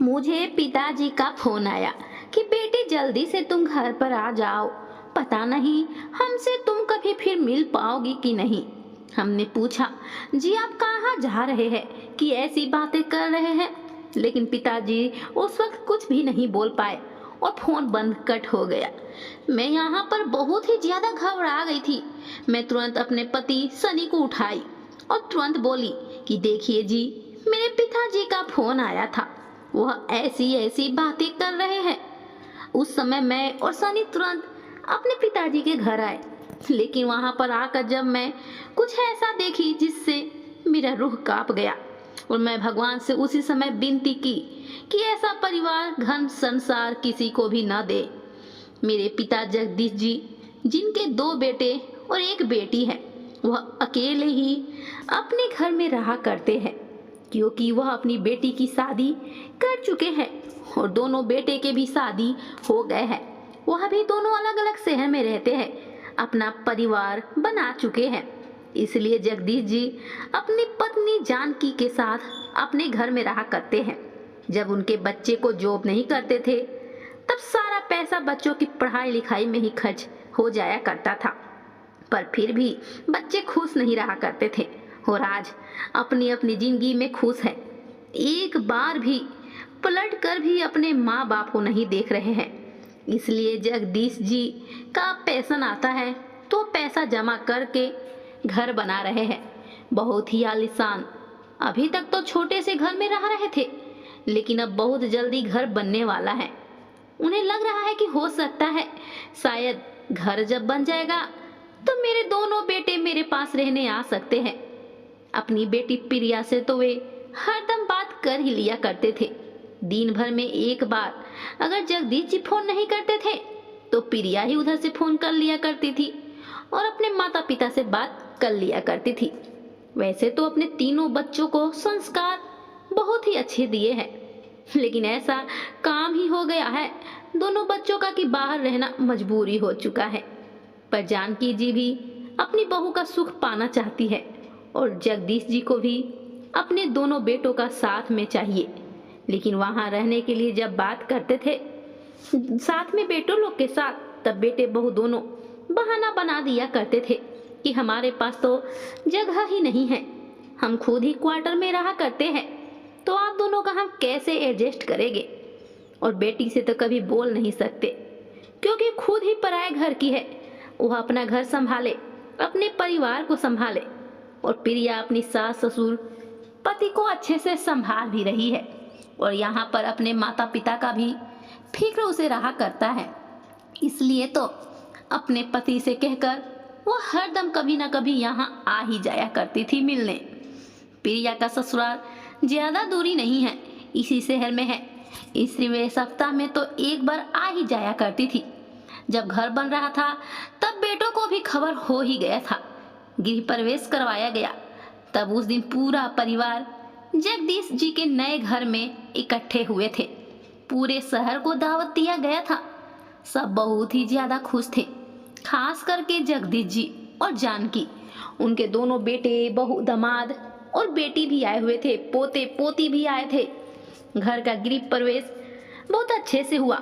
मुझे पिताजी का फोन आया कि बेटी जल्दी से तुम घर पर आ जाओ, पता नहीं हमसे तुम कभी फिर मिल पाओगी कि नहीं। हमने पूछा, जी आप कहाँ जा रहे हैं कि ऐसी बातें कर रहे हैं। लेकिन पिताजी उस वक्त कुछ भी नहीं बोल पाए और फोन बंद कट हो गया। मैं यहाँ पर बहुत ही ज्यादा घबरा गई थी। मैं तुरंत अपने पति सनी को उठाई और तुरंत बोली कि देखिए जी, मेरे पिताजी का फोन आया था, वह ऐसी ऐसी बातें कर रहे हैं। उस समय मैं और सनी तुरंत अपने पिताजी के घर आए, लेकिन वहां पर आकर जब मैं कुछ ऐसा देखी जिससे मेरा रूह कांप गया और मैं भगवान से उसी समय विनती की कि ऐसा परिवार घन संसार किसी को भी न दे। मेरे पिता जगदीश जी, जिनके 2 बेटे और 1 बेटी है, वह अकेले ही अपने घर में रहा करते हैं, क्योंकि वह अपनी बेटी की शादी कर चुके हैं और दोनों बेटे के भी शादी हो गए हैं। वह भी दोनों अलग अलग शहर में रहते हैं, अपना परिवार बना चुके हैं। इसलिए जगदीश जी अपनी पत्नी जानकी के साथ अपने घर में रहा करते हैं। जब उनके बच्चे को जॉब नहीं करते थे, तब सारा पैसा बच्चों की पढ़ाई लिखाई में ही खर्च हो जाया करता था, पर फिर भी बच्चे खुश नहीं रहा करते थे और आज अपनी अपनी जिंदगी में खुश है। एक बार भी पलट कर भी अपने माँ बाप को नहीं देख रहे हैं। इसलिए जगदीश जी का पेंशन आता है तो पैसा जमा करके घर बना रहे हैं, बहुत ही आलीशान। अभी तक तो छोटे से घर में रह रहे थे, लेकिन अब बहुत जल्दी घर बनने वाला है। उन्हें लग रहा है कि हो सकता है शायद घर जब बन जाएगा तो मेरे दोनों बेटे मेरे पास रहने आ सकते हैं। अपनी बेटी प्रिया से तो वे हरदम बात कर ही लिया करते थे। दिन भर में एक बार अगर जगदीश जी फोन नहीं करते थे तो प्रिया ही उधर से फोन कर लिया करती थी और अपने माता पिता से बात कर लिया करती थी। वैसे तो अपने तीनों बच्चों को संस्कार बहुत ही अच्छे दिए हैं, लेकिन ऐसा काम ही हो गया है दोनों बच्चों का कि बाहर रहना मजबूरी हो चुका है। पर जानकी जी भी अपनी बहू का सुख पाना चाहती है और जगदीश जी को भी अपने दोनों बेटों का साथ में चाहिए। लेकिन वहां रहने के लिए जब बात करते थे साथ में बेटों लोग के साथ, तब बेटे बहू दोनों बहाना बना दिया करते थे कि हमारे पास तो जगह ही नहीं है, हम खुद ही क्वार्टर में रहा करते हैं, तो आप दोनों का हम कैसे एडजस्ट करेंगे। और बेटी से तो कभी बोल नहीं सकते क्योंकि खुद ही पराए घर की है। वह अपना घर संभाले, अपने परिवार को संभाले और प्रिया अपनी सास ससुर पति को अच्छे से संभाल भी रही है और यहाँ पर अपने माता पिता का भी फिक्र उसे रहा करता है। इसलिए तो अपने पति से कहकर वो हरदम कभी ना कभी यहाँ आ ही जाया करती थी मिलने। प्रिया का ससुराल ज्यादा दूरी नहीं है, इसी शहर में है, इसलिए वे सप्ताह में तो एक बार आ ही जाया करती थी। जब घर बन रहा था तब बेटों को भी खबर हो ही गया था, गृह प्रवेश करवाया गया। तब उस दिन पूरा परिवार जगदीश जी के नए घर में इकट्ठे हुए थे। पूरे शहर को दावत दिया गया था। सब बहुत ही ज्यादा खुश थे, खास करके जगदीश जी और जानकी। उनके दोनों बेटे, बहू, दामाद और बेटी भी आए हुए थे, पोते पोती भी आए थे। घर का गृह प्रवेश बहुत अच्छे से हुआ।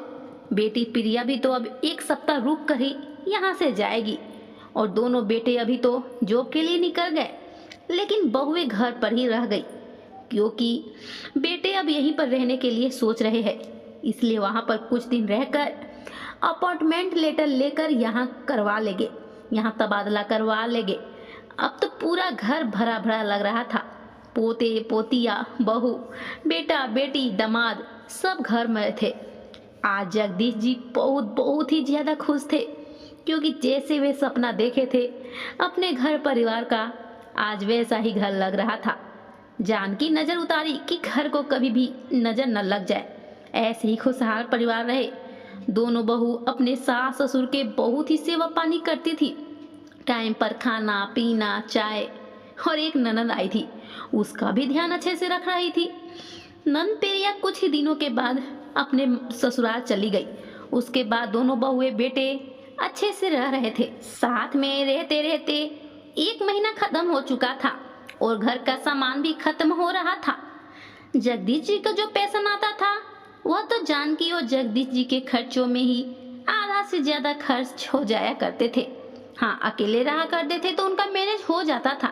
बेटी प्रिया भी तो अब 1 सप्ताह रुक कर ही यहाँ से जाएगी और दोनों बेटे अभी तो जॉब के लिए निकल गए, लेकिन बहुएं घर पर ही रह गई क्योंकि बेटे अब यहीं पर रहने के लिए सोच रहे हैं। इसलिए वहाँ पर कुछ दिन रहकर अपॉइंटमेंट लेटर लेकर यहाँ करवा लेंगे, यहाँ तबादला करवा लेंगे। अब तो पूरा घर भरा भरा लग रहा था। पोते पोतिया, बहू, बेटा बेटी, दामाद सब घर में थे। आज जगदीश जी बहुत ही ज्यादा खुश थे क्योंकि जैसे वे सपना देखे थे अपने घर परिवार का, आज वैसा ही घर लग रहा था। जानकी नजर उतारी कि घर को कभी भी नजर न लग जाए, ऐसे ही खुशहाल परिवार रहे। दोनों बहू अपने सास ससुर के बहुत ही सेवा पानी करती थी, टाइम पर खाना पीना, चाय। और एक ननद आई थी, उसका भी ध्यान अच्छे से रख रही थी। नंद प्रिया कुछ ही दिनों के बाद अपने ससुराल चली गई। उसके बाद दोनों बहुए बेटे अच्छे से रह रहे थे। साथ में रहते रहते 1 महीना खत्म हो चुका था और घर का सामान भी खत्म हो रहा था। जगदीश जी का जो पैसा आता था जानकी और जगदीश जी के खर्चों में ही आधा से ज्यादा खर्च हो जाया करते थे। हाँ, अकेले रहा करते थे तो उनका मैनेज हो जाता था,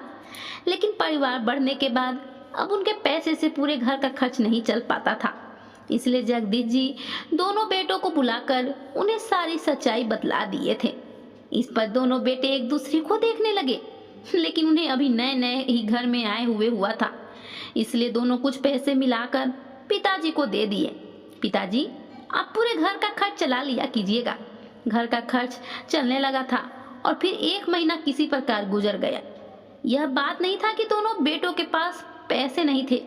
लेकिन परिवार बढ़ने के बाद अब उनके पैसे से पूरे घर का खर्च नहीं चल पाता था। इसलिए जगदीश जी दोनों बेटों को बुलाकर उन्हें सारी सच्चाई बतला दिए थे। इस पर दोनों बेटे एक दूसरे को देखने लगे, लेकिन उन्हें अभी नए नए ही घर में आए हुए हुआ था, इसलिए दोनों कुछ पैसे मिलाकर पिताजी को दे दिए। पिताजी, आप पूरे घर का खर्च चला लिया कीजिएगा। घर का खर्च चलने लगा था और फिर 1 महीना किसी प्रकार गुजर गया। यह बात नहीं था कि दोनों बेटों के पास पैसे नहीं थे,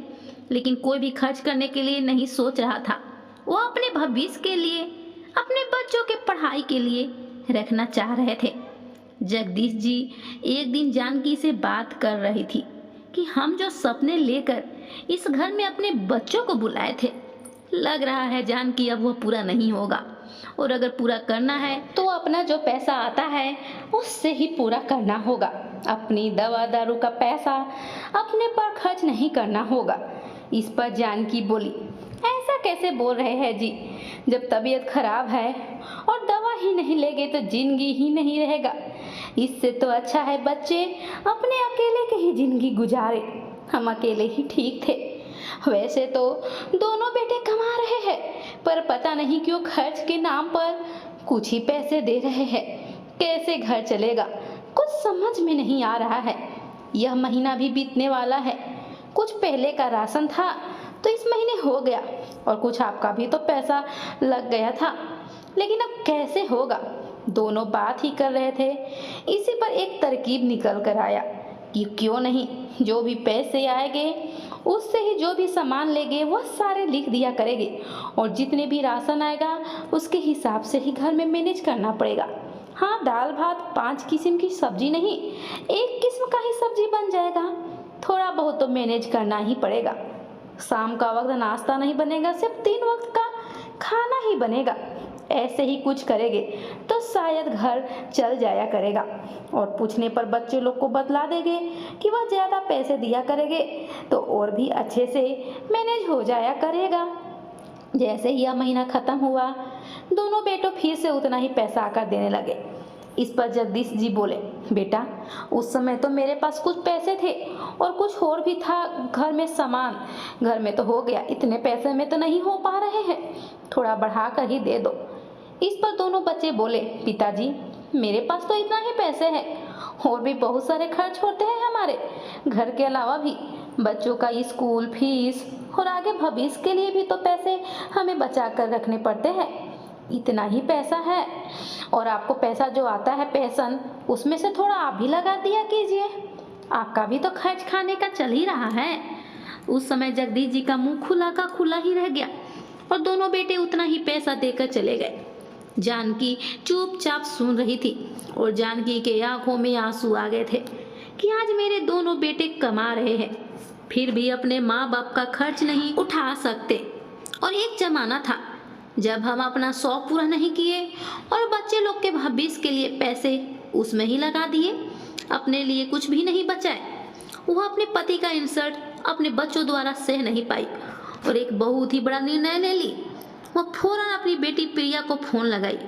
लेकिन कोई भी खर्च करने के लिए नहीं सोच रहा था। वो अपने भविष्य के लिए, अपने बच्चों के पढ़ाई के लिए रखना चाह रहे थे। जगदीश जी एक दिन जानकी से बात कर रही थी कि हम जो सपने लेकर इस घर में अपने बच्चों को बुलाए थे, लग रहा है जानकी अब वह पूरा नहीं होगा, और अगर पूरा करना है तो अपना जो पैसा आता है उससे ही पूरा करना होगा। अपनी दवा दारू का पैसा अपने पर खर्च नहीं करना होगा। इस पर जानकी बोली, ऐसा कैसे बोल रहे हैं जी, जब तबीयत खराब है और दवा ही नहीं लेंगे तो जिंदगी ही नहीं रहेगा। इससे तो अच्छा है बच्चे अपने अकेले की ही जिंदगी गुजारे, हम अकेले ही ठीक थे। वैसे तो दोनों बेटे कमा रहे हैं, पर पता नहीं क्यों खर्च के नाम पर कुछ ही पैसे दे रहे हैं। कैसे घर चलेगा कुछ समझ में नहीं आ रहा है। यह महीना भी बीतने वाला है, कुछ पहले का राशन था तो इस महीने हो गया, और कुछ आपका भी तो पैसा लग गया था, लेकिन अब कैसे होगा। दोनों बात ही कर रहे थे, इसी पर एक तरकीब निकल कर आया कि क्यों नहीं, जो भी पैसे आएंगे उससे ही जो भी सामान लेंगे वह सारे लिख दिया करेंगे, और जितने भी राशन आएगा उसके हिसाब से ही घर में मैनेज करना पड़ेगा। हाँ, दाल भात 5 किस्म की सब्जी नहीं, 1 किस्म का ही सब्जी बन जाएगा। थोड़ा बहुत तो मैनेज करना ही पड़ेगा। शाम का वक्त नाश्ता नहीं बनेगा, सिर्फ 3 वक्त का खाना ही बनेगा। ऐसे ही कुछ करेंगे तो शायद घर चल जाया करेगा। और पूछने पर बच्चे लोग को बतला देंगे कि वह ज़्यादा पैसे दिया करेंगे तो और भी अच्छे से मैनेज हो जाया करेगा। जैसे ही यह महीना खत्म हुआ, दोनों बेटों फिर से उतना ही पैसा आकर देने लगे। इस पर जगदीश जी बोले, बेटा उस समय तो मेरे पास कुछ पैसे थे और कुछ और भी था घर में सामान, घर में तो हो गया, इतने पैसे में तो नहीं हो पा रहे हैं, थोड़ा बढ़ा कर ही दे दो। इस पर दोनों बच्चे बोले, पिताजी मेरे पास तो इतना ही पैसे हैं, और भी बहुत सारे खर्च होते हैं हमारे घर के अलावा भी, बच्चों का स्कूल फीस और आगे भविष्य के लिए भी तो पैसे हमें बचा कर रखने पड़ते हैं। इतना ही पैसा है, और आपको पैसा जो आता है पेंशन, उसमें से थोड़ा आप भी लगा दिया कीजिए, आपका भी तो खर्च खाने का चल ही रहा है। उस समय जगदीश जी का मुंह खुला का खुला ही रह गया, और दोनों बेटे उतना ही पैसा देकर चले गए। जानकी चुपचाप सुन रही थी, और जानकी के आंखों में आंसू आ गए थे कि आज मेरे दोनों बेटे कमा रहे हैं, फिर भी अपने माँ बाप का खर्च नहीं उठा सकते। और एक जमाना था जब हम अपना शौक पूरा नहीं किए और बच्चे लोग के भविष्य के लिए पैसे उसमें ही लगा दिए, अपने लिए कुछ भी नहीं बचाए। वह अपने पति का इंसल्ट अपने बच्चों द्वारा सह नहीं पाई और एक बहुत ही बड़ा निर्णय ले ली। वह फौरन अपनी बेटी प्रिया को फोन लगाई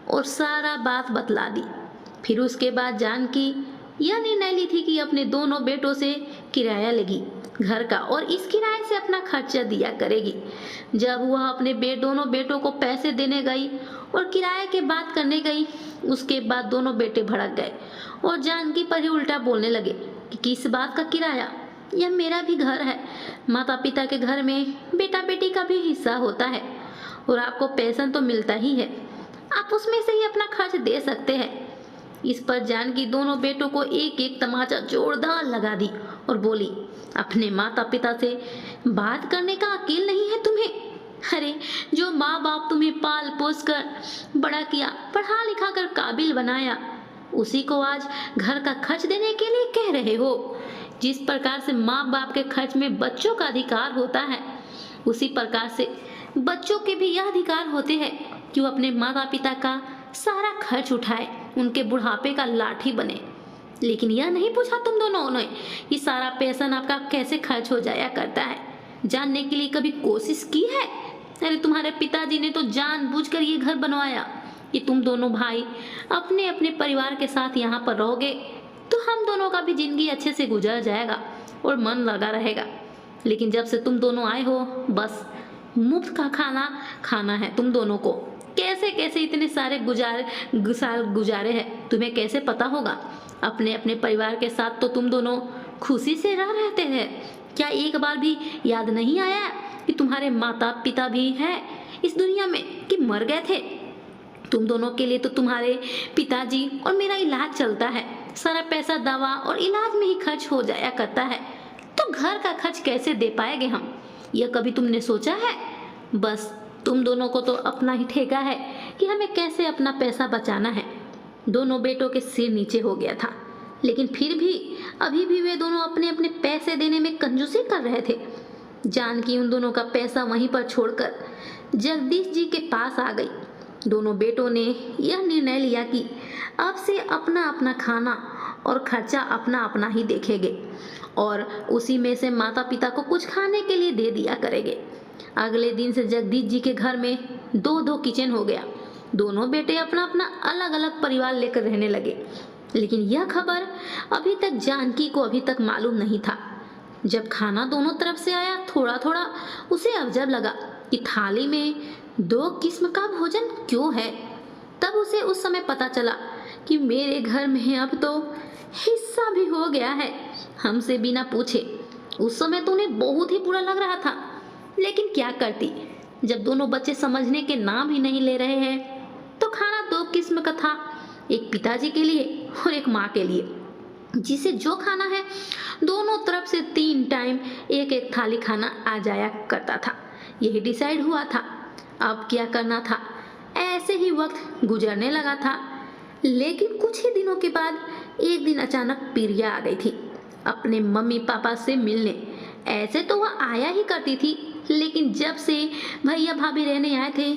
और सारा बात बतला दी। फिर उसके बाद जानकी यह निर्णय ली थी कि अपने दोनों बेटों से किराया लेगी घर का, और इस किराए से अपना खर्चा दिया करेगी। जब वह अपने दोनों बेटों को पैसे देने गई और किराए की बात करने गई, उसके बाद दोनों बेटे भड़क गए और जानकी पर ही उल्टा बोलने लगे कि किस बात का किराया, यह मेरा भी घर है, माता पिता के घर में बेटा बेटी का भी हिस्सा होता है, और आपको पेंशन तो मिलता ही है, आप उसमें से ही अपना खर्च दे सकते हैं। इस पर जानकी दोनों बेटों को एक एक तमाचा जोरदार लगा दी और बोली, अपने माता पिता से बात करने का अकील नहीं है तुम्हें? अरे जो माँ बाप तुम्हें पाल पोस कर बड़ा किया, पढ़ा लिखा कर काबिल बनाया, उसी को आज घर का खर्च देने के लिए कह रहे हो। जिस प्रकार से माँ बाप के खर्च में बच्चों का अधिकार होता है, उसी प्रकार से बच्चों के भी यह अधिकार होते हैं कि वो अपने माता पिता का सारा खर्च उठाए, उनके बुढ़ापे का लाठी बने। लेकिन यह नहीं पूछा तुम दोनों ने कि सारा पैसा आपका कैसे खर्च हो जाया करता है। जानने के लिए कभी कोशिश की है? अरे तुम्हारे पिताजी ने तो जानबूझकर ये घर बनवाया कि तुम दोनों भाई अपने अपने परिवार के साथ यहाँ पर रहोगे, तो हम दोनों का भी जिंदगी अच्छे से गुजर जाएगा और मन लगा रहेगा। लेकिन जब से तुम दोनों आए हो, बस मुफ्त का खाना खाना है तुम दोनों को। कैसे कैसे इतने सारे साल गुजारे हैं, तुम्हें कैसे पता होगा? अपने अपने परिवार के साथ तो तुम दोनों खुशी से रह रहते हैं। क्या एक बार भी याद नहीं आया कि तुम्हारे माता पिता भी हैं इस दुनिया में, कि मर गए थे? तुम दोनों के लिए तो तुम्हारे पिताजी और मेरा इलाज चलता है। सारा पैसा दवा और इलाज में ही खर्च हो जाया करता है, तो घर का खर्च कैसे दे पाएंगे हम? यह कभी तुमने सोचा है? बस तुम दोनों को तो अपना ही ठेका है कि हमें कैसे अपना पैसा बचाना है। दोनों बेटों के सिर नीचे हो गया था, लेकिन फिर भी अभी भी वे दोनों अपने अपने पैसे देने में कंजूसी कर रहे थे। जानकी उन दोनों का पैसा वहीं पर छोड़कर जगदीश जी के पास आ गई। दोनों बेटों ने यह निर्णय लिया कि अब से अपना अपना खाना और खर्चा अपना अपना ही देखेंगे और उसी में से माता पिता को कुछ खाने के लिए दे दिया करेंगे। अगले दिन से जगदीश जी के घर में दो दो किचन हो गया। दोनों बेटे अपना अपना अलग अलग परिवार लेकर रहने लगे। लेकिन यह खबर अभी तक जानकी को अभी तक मालूम नहीं था। जब खाना दोनों तरफ से आया, थोड़ा थोड़ा उसे अजब लगा कि थाली में दो किस्म का भोजन क्यों है। तब उसे उस समय पता चला कि मेरे घर में अब तो हिस्सा भी हो गया है, हमसे बिना पूछे। उस समय तो उन्हें बहुत ही बुरा लग रहा था, लेकिन क्या करती, जब दोनों बच्चे समझने के नाम ही नहीं ले रहे हैं। तो खाना दो किस्म का था, एक पिताजी के लिए और एक माँ के लिए। जिसे जो खाना है, दोनों तरफ से 3 टाइम एक एक थाली खाना आ जाया करता था। यही डिसाइड हुआ था। अब क्या करना था? ऐसे ही वक्त गुजरने लगा था। लेकिन कुछ ही दिनों के बाद एक दिन अचानक प्रिया आ गई थी अपने मम्मी पापा से मिलने। ऐसे तो वह आया ही करती थी, लेकिन जब से भैया भाभी रहने आए थे,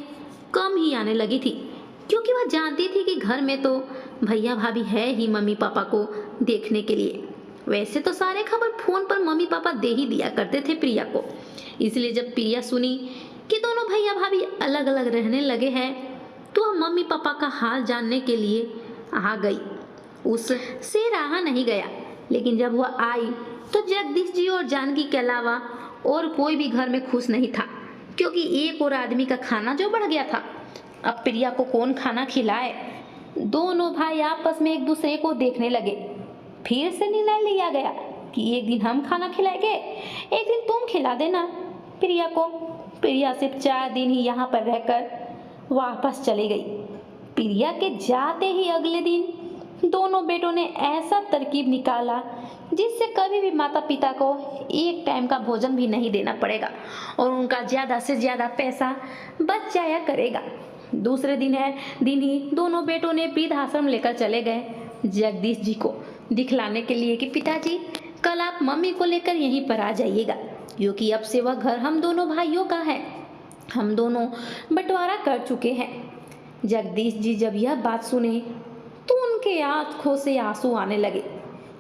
कम ही आने लगी थी, क्योंकि वह जानती थी कि घर में तो भैया भाभी है ही मम्मी पापा को देखने के लिए। वैसे तो सारे खबर फोन पर मम्मी पापा दे ही दिया करते थे प्रिया को। इसलिए जब प्रिया सुनी कि दोनों भैया भाभी अलग अलग रहने लगे हैं, तो वह मम्मी पापा का हाल जानने के लिए आ गई। उससे रहा नहीं गया। लेकिन जब वह आई तो जगदीश जी और जानकी के अलावा और कोई भी घर में खुश नहीं था, क्योंकि एक और आदमी का खाना जो बढ़ गया था। अब प्रिया को कौन खाना खिलाए? दोनों भाई आपस में एक दूसरे को देखने लगे। फिर से निर्णय लिया गया कि एक दिन हम खाना खिलाएंगे, एक दिन तुम खिला देना प्रिया को। प्रिया सिर्फ 4 दिन ही यहाँ पर रहकर वापस चली गई। प्रिया के जाते ही अगले दिन दोनों बेटों ने ऐसा तरकीब निकाला जिससे कभी भी माता पिता को एक टाइम का भोजन भी नहीं देना पड़ेगा और उनका ज़्यादा से ज़्यादा पैसा बच जाया करेगा। दूसरे दिन ही दोनों बेटों ने वृद्धाश्रम लेकर चले गए जगदीश जी को दिखलाने के लिए कि पिताजी, कल आप मम्मी को लेकर यहीं पर आ जाइएगा, क्योंकि अब से वह घर हम दोनों भाइयों का है। हम दोनों बंटवारा कर चुके हैं। जगदीश जी जब यह बात सुने तो उनके आंखों से आंसू आने लगे,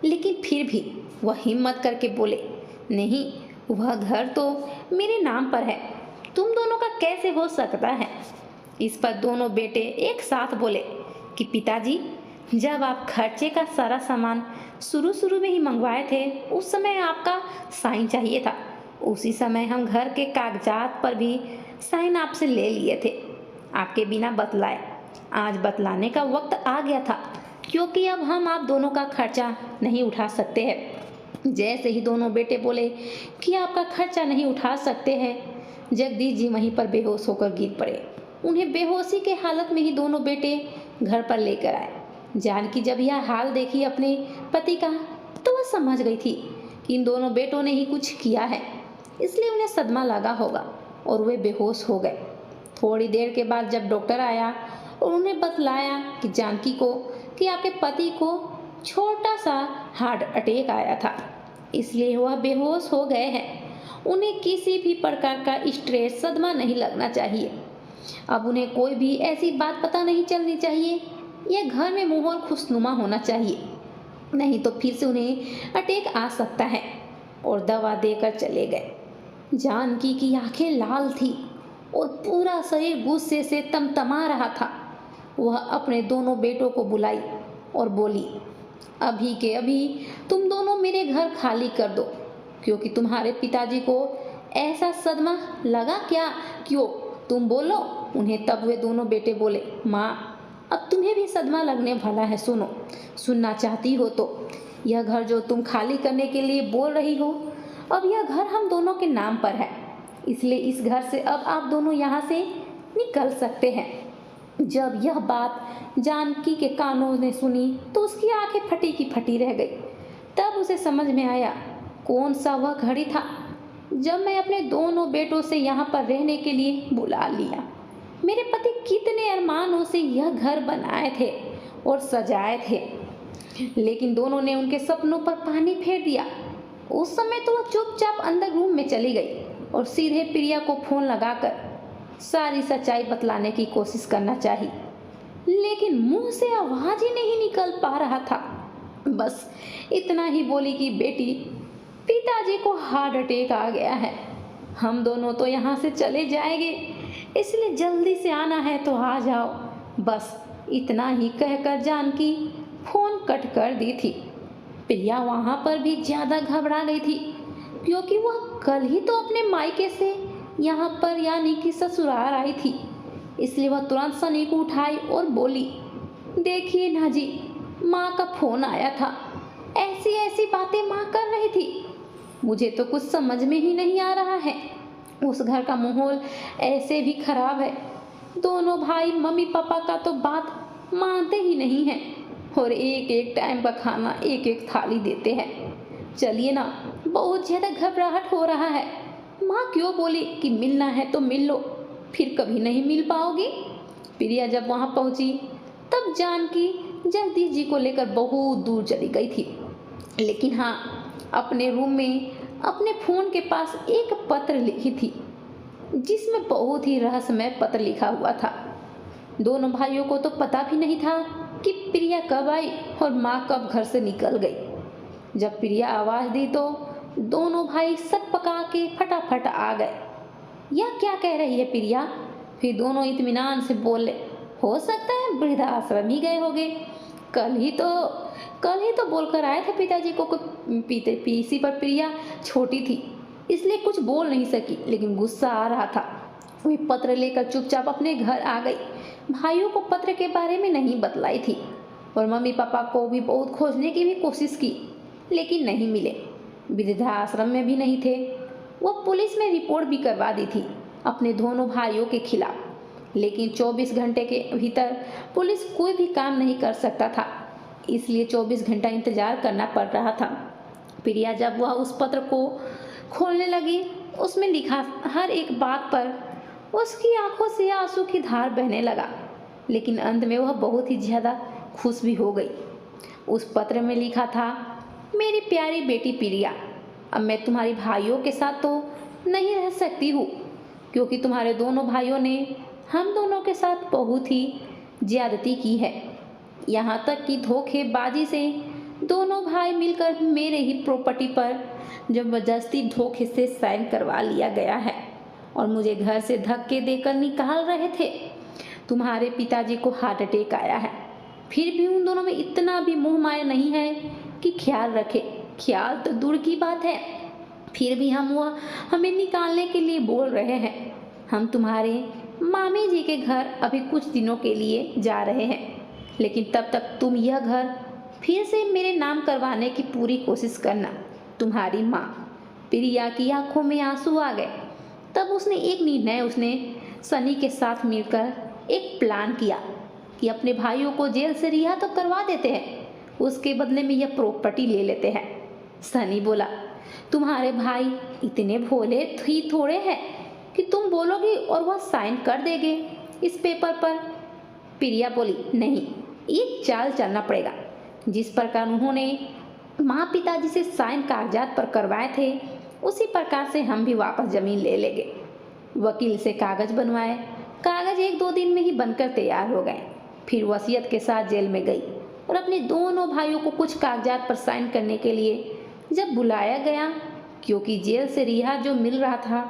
लेकिन फिर भी वह हिम्मत करके बोले, नहीं, वह घर तो मेरे नाम पर है, तुम दोनों का कैसे हो सकता है? इस पर दोनों बेटे एक साथ बोले कि पिताजी, जब आप खर्चे का सारा सामान शुरू में ही मंगवाए थे, उस समय आपका साइन चाहिए था। उसी समय हम घर के कागजात पर भी साइन आपसे ले लिए थे, आपके बिना बतलाए। आज बतलाने का वक्त आ गया था, क्योंकि अब हम आप दोनों का खर्चा नहीं उठा सकते हैं। जैसे ही दोनों बेटे बोले कि आपका खर्चा नहीं उठा सकते हैं, जगदीश जी वहीं पर बेहोश होकर गिर पड़े। उन्हें बेहोशी के हालत में ही दोनों बेटे घर पर लेकर आए। जानकी जब यह हाल देखी अपने पति का, तो वह समझ गई थी कि इन दोनों बेटों ने ही कुछ किया है, इसलिए उन्हें सदमा लगा होगा और वे बेहोश हो गए। थोड़ी देर के बाद जब डॉक्टर आया और उन्हें बतलाया कि जानकी को कि आपके पति को छोटा सा हार्ट अटैक आया था, इसलिए वह बेहोश हो गए हैं। उन्हें किसी भी प्रकार का स्ट्रेस, सदमा नहीं लगना चाहिए। अब उन्हें कोई भी ऐसी बात पता नहीं चलनी चाहिए। यह घर में माहौल खुशनुमा होना चाहिए, नहीं तो फिर से उन्हें अटैक आ सकता है। और दवा देकर चले गए। जानकी की आंखें लाल थी। और पूरा शरीर गुस्से से तमतमा रहा था। वह अपने दोनों बेटों को बुलाई और बोली, अभी के अभी तुम दोनों मेरे घर खाली कर दो, क्योंकि तुम्हारे पिताजी को ऐसा सदमा लगा क्या? क्यों, तुम बोलो उन्हें। तब वे दोनों बेटे बोले, माँ अब तुम्हें भी सदमा लगने वाला है। सुनो, सुनना चाहती हो तो यह घर जो तुम खाली करने के लिए बोल रही हो, अब यह घर हम दोनों के नाम पर है, इसलिए इस घर से अब आप दोनों यहाँ से निकल सकते हैं। जब यह बात जानकी के कानों ने सुनी तो उसकी आंखें फटी की फटी रह गई। तब उसे समझ में आया कौन सा वह घड़ी था जब मैं अपने दोनों बेटों से यहाँ पर रहने के लिए बुला लिया। मेरे पति कितने अरमानों से यह घर बनाए थे और सजाए थे, लेकिन दोनों ने उनके सपनों पर पानी फेर दिया। उस समय तो वह चुपचाप अंदर रूम में चली गई और सीधे प्रिया को फोन लगाकर सारी सच्चाई बतलाने की कोशिश करना चाहिए, लेकिन मुंह से आवाज ही नहीं निकल पा रहा था। बस इतना ही बोली कि बेटी, पिताजी को हार्ट अटैक आ गया है, हम दोनों तो यहाँ से चले जाएंगे, इसलिए जल्दी से आना है तो आ जाओ। बस इतना ही कहकर जानकी फोन कट कर दी थी। प्रिया वहाँ पर भी ज़्यादा घबरा गई थी, क्योंकि वह कल ही तो अपने मायके से यहाँ पर यानी कि ससुराल आई थी। इसलिए वह तुरंत सनी को उठाई और बोली, देखिए ना जी, माँ का फोन आया था, ऐसी ऐसी बातें माँ कर रही थी, मुझे तो कुछ समझ में ही नहीं आ रहा है। उस घर का माहौल ऐसे भी खराब है, दोनों भाई मम्मी पापा का तो बात मानते ही नहीं हैं और एक एक टाइम का खाना एक एक थाली देते हैं। चलिए ना, बहुत ज़्यादा घबराहट हो रहा है। माँ क्यों बोली कि मिलना है तो मिल लो, फिर कभी नहीं मिल पाओगी। प्रिया जब वहाँ पहुँची तब जानकी जगदीश जी को लेकर बहुत दूर चली गई थी, लेकिन हाँ, अपने रूम में अपने फ़ोन के पास एक पत्र लिखी थी, जिसमें बहुत ही रहस्यमय पत्र लिखा हुआ था। दोनों भाइयों को तो पता भी नहीं था कि प्रिया कब आई और माँ कब घर से निकल गई। जब प्रिया आवाज़ दी तो दोनों भाई सट पका के फटाफट आ गए। यह क्या कह रही है प्रिया? फिर दोनों इत्मीनान से बोले, हो सकता है वृद्धाश्रम ही गए होंगे, कल ही तो बोलकर आए थे पिताजी को पीते पीसी पर प्रिया छोटी थी, इसलिए कुछ बोल नहीं सकी, लेकिन गुस्सा आ रहा था। वे पत्र लेकर चुपचाप अपने घर आ गई। भाइयों को पत्र के बारे में नहीं बतलाई थी और मम्मी पापा को भी बहुत खोजने की भी कोशिश की, लेकिन नहीं मिले। वृद्धाश्रम में भी नहीं थे। वो पुलिस में रिपोर्ट भी करवा दी थी अपने दोनों भाइयों के खिलाफ, लेकिन 24 घंटे के भीतर पुलिस कोई भी काम नहीं कर सकता था, इसलिए 24 घंटा इंतजार करना पड़ रहा था। प्रिया जब वह उस पत्र को खोलने लगी, उसमें लिखा हर एक बात पर उसकी आंखों से आंसू की धार बहने लगा, लेकिन अंत में वह बहुत ही ज़्यादा खुश भी हो गई। उस पत्र में लिखा था, मेरी प्यारी बेटी प्रिया, अब मैं तुम्हारे भाइयों के साथ तो नहीं रह सकती हूँ, क्योंकि तुम्हारे दोनों भाइयों ने हम दोनों के साथ बहुत ही ज्यादती की है। यहाँ तक कि धोखेबाजी से दोनों भाई मिलकर मेरे ही प्रॉपर्टी पर जबरदस्ती धोखे से साइन करवा लिया गया है और मुझे घर से धक्के देकर निकाल रहे थे। तुम्हारे पिताजी को हार्ट अटैक आया है, फिर भी उन दोनों में इतना भी मोह माया नहीं है कि ख्याल रखे। ख्याल तो दूर की बात है, फिर भी हमें निकालने के लिए बोल रहे हैं। हम तुम्हारे मामी जी के घर अभी कुछ दिनों के लिए जा रहे हैं, लेकिन तब तक तुम यह घर फिर से मेरे नाम करवाने की पूरी कोशिश करना। तुम्हारी माँ। प्रिया की आंखों में आंसू आ गए। तब उसने सनी के साथ मिलकर एक प्लान किया कि अपने भाइयों को जेल से रिहा तो करवा देते हैं, उसके बदले में यह प्रॉपर्टी ले लेते हैं। सनी बोला, तुम्हारे भाई इतने भोले ही थोड़े हैं कि तुम बोलोगी और वह साइन कर देंगे इस पेपर पर। प्रिया बोली, नहीं, एक चाल चलना पड़ेगा। जिस प्रकार उन्होंने माँ पिताजी से साइन कागजात पर करवाए थे, उसी प्रकार से हम भी वापस जमीन ले लेंगे। वकील से कागज बनवाए। कागज 1-2 दिन में ही बनकर तैयार हो गए। फिर वसीयत के साथ जेल में गई और अपने दोनों भाइयों को कुछ कागजात पर साइन करने के लिए जब बुलाया गया, क्योंकि जेल से रिहा जो मिल रहा था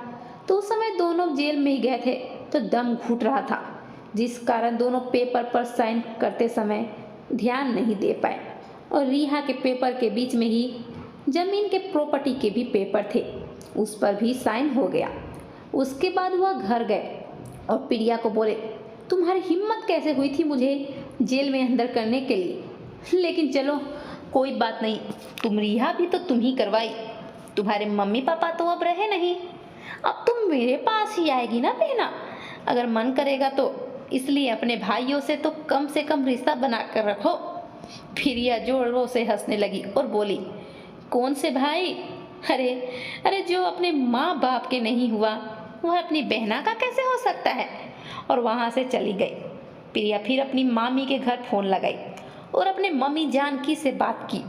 तो उस समय दोनों जेल में ही गए थे तो दम घुट रहा था, जिस कारण दोनों पेपर पर साइन करते समय ध्यान नहीं दे पाए। और रिहा के पेपर के बीच में ही जमीन के प्रॉपर्टी के भी पेपर थे, उस पर भी साइन हो गया। उसके बाद वह घर गए और प्रिया को बोले, तुम्हारी हिम्मत कैसे हुई थी मुझे जेल में अंदर करने के लिए? लेकिन चलो कोई बात नहीं, तुम रिहा भी तो तुम ही करवाई, तुम्हारे मम्मी पापा तो अब रहे नहीं, अब तुम मेरे पास ही आएगी ना बहना, अगर मन करेगा तो। इसलिए अपने भाइयों से तो कम से कम रिश्ता बना कर रखो। प्रिया जोरों से हंसने लगी और बोली, कौन से भाई? अरे अरे जो अपने माँ बाप के नहीं हुआ वह अपनी बहना का कैसे हो सकता है? और वहाँ से चली गई। प्रिया फिर अपनी मामी के घर फोन लगाई और अपने मम्मी जानकी से बात की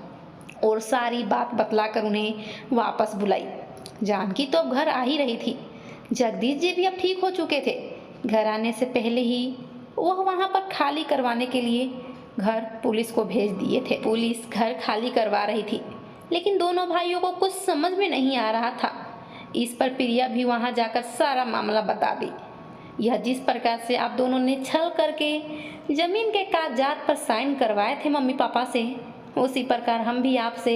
और सारी बात बतलाकर उन्हें वापस बुलाई। जानकी तो अब घर आ ही रही थी। जगदीश जी भी अब ठीक हो चुके थे। घर आने से पहले ही वह वहाँ पर खाली करवाने के लिए घर पुलिस को भेज दिए थे। पुलिस घर खाली करवा रही थी, लेकिन दोनों भाइयों को कुछ समझ में नहीं आ रहा था। इस पर प्रिया भी वहाँ जाकर सारा मामला बता दी। यह जिस प्रकार से आप दोनों ने छल करके जमीन के कागजात पर साइन करवाए थे मम्मी पापा से, उसी प्रकार हम भी आपसे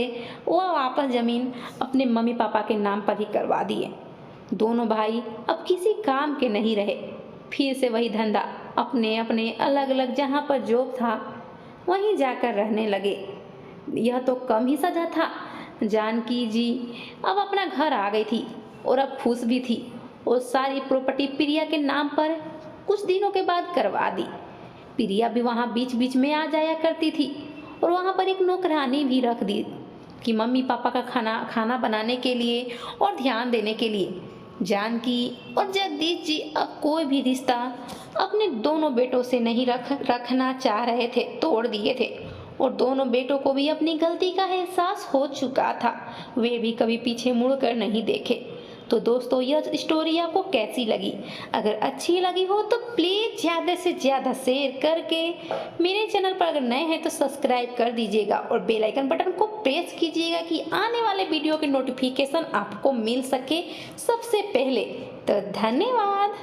वह वापस जमीन अपने मम्मी पापा के नाम पर ही करवा दिए। दोनों भाई अब किसी काम के नहीं रहे। फिर से वही धंधा, अपने अपने अलग अलग जहाँ पर जॉब था वहीं जाकर रहने लगे। यह तो कम ही सजा था। जानकी जी अब अपना घर आ गई थी और अब खुश भी थी और सारी प्रॉपर्टी प्रिया के नाम पर कुछ दिनों के बाद करवा दी। प्रिया भी वहाँ बीच बीच में आ जाया करती थी और वहाँ पर एक नौकरानी भी रख दी कि मम्मी पापा का खाना बनाने के लिए और ध्यान देने के लिए। जानकी और जगदीश जी अब कोई भी रिश्ता अपने दोनों बेटों से नहीं रखना चाह रहे थे, तोड़ दिए थे। और दोनों बेटों को भी अपनी गलती का एहसास हो चुका था। वे भी कभी पीछे मुड़कर नहीं देखे। तो दोस्तों, यह स्टोरी आपको कैसी लगी? अगर अच्छी लगी हो तो प्लीज़ ज़्यादा से ज़्यादा शेयर करके मेरे चैनल पर अगर नए हैं तो सब्सक्राइब कर दीजिएगा और बेल आइकन बटन को प्रेस कीजिएगा कि आने वाले वीडियो के नोटिफिकेशन आपको मिल सके सबसे पहले। तो धन्यवाद।